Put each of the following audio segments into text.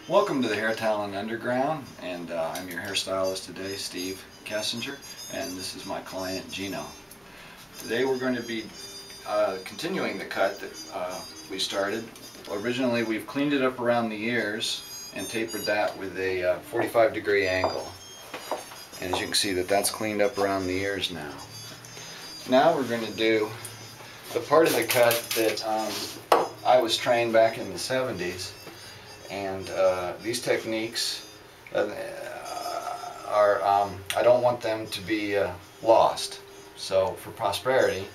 Welcome to the Hair Talent Underground, and I'm your hairstylist today, Steve Kessinger, and this is my client Gino. Today we're going to be continuing the cut that we started. Originally we've cleaned it up around the ears and tapered that with a 45-degree angle. And as you can see that's cleaned up around the ears now. Now we're going to do the part of the cut that I was trained back in the 70s. And these techniques are, I don't want them to be lost. So for prosperity,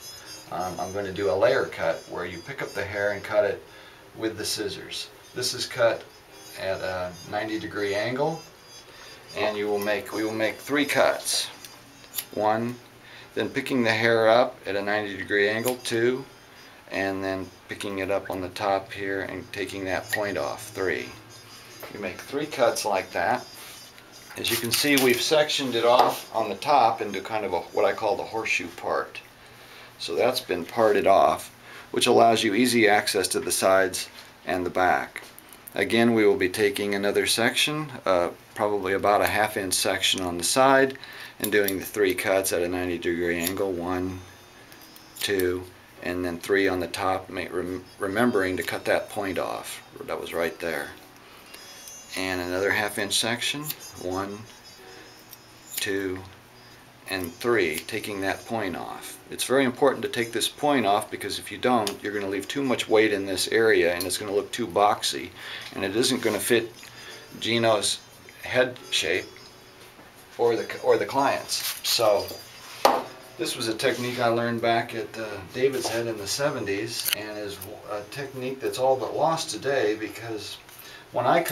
I'm going to do a layer cut where you pick up the hair and cut it with the scissors. This is cut at a 90-degree angle, and we will make 3 cuts. 1, then picking the hair up at a 90-degree angle, 2, and then picking it up on the top here and taking that point off, 3. You make 3 cuts like that. As you can see, we've sectioned it off on the top into kind of what I call the horseshoe part. So that's been parted off, which allows you easy access to the sides and the back. Again, we will be taking another section, probably about a 1/2 inch section on the side, and doing the 3 cuts at a 90-degree angle, 1, 2, and then 3 on the top, remembering to cut that point off. That was right there. And another 1/2 inch section, 1, 2, and 3, taking that point off. It's very important to take this point off, because if you don't, you're going to leave too much weight in this area and it's going to look too boxy, and it isn't going to fit Gino's head shape or the client's. So this was a technique I learned back at David's Head in the 70s, and is a technique that's all but lost today, because when I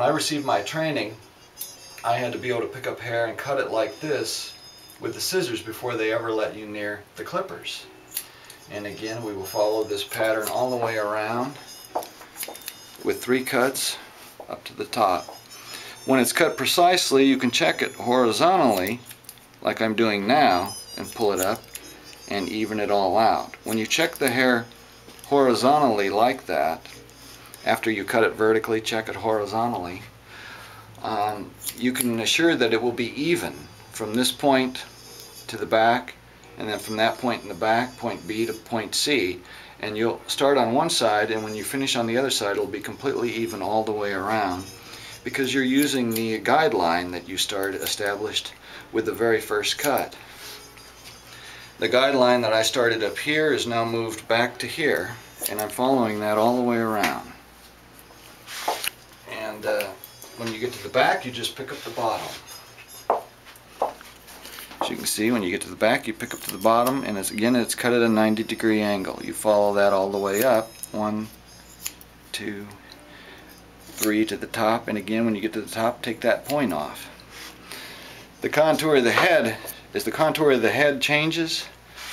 received my training, I had to be able to pick up hair and cut it like this with the scissors before they ever let you near the clippers. And again, we will follow this pattern all the way around with 3 cuts up to the top. When it's cut precisely, you can check it horizontally like I'm doing now and pull it up and even it all out. When you check the hair horizontally like that, after you cut it vertically, check it horizontally, you can assure that it will be even from this point to the back, and then from that point in the back, point B to point C, and you'll start on one side, and when you finish on the other side, it'll be completely even all the way around, because you're using the guideline that you established with the very first cut. The guideline that I started up here is now moved back to here, and I'm following that all the way around. And when you get to the back, you just pick up the bottom. As you can see, when you get to the back, you pick up to the bottom, and again, it's cut at a 90-degree angle. You follow that all the way up, 1, 2, 3 to the top, and again, when you get to the top, take that point off. The contour of the head, as the contour of the head changes,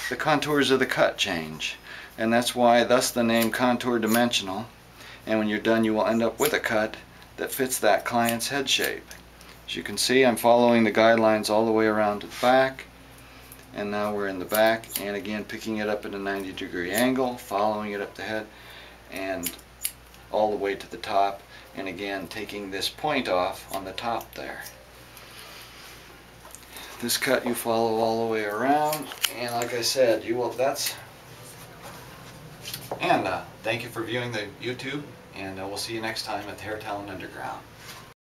the contours of the cut change, and that's why, thus the name contour dimensional. And when you're done, you will end up with a cut that fits that client's head shape. As you can see, I'm following the guidelines all the way around to the back, and now we're in the back, and again picking it up at a 90-degree angle, following it up the head and all the way to the top, and again taking this point off on the top there. This cut you follow all the way around, and like I said, thank you for viewing the YouTube, and we'll see you next time at the Hair Talent Underground.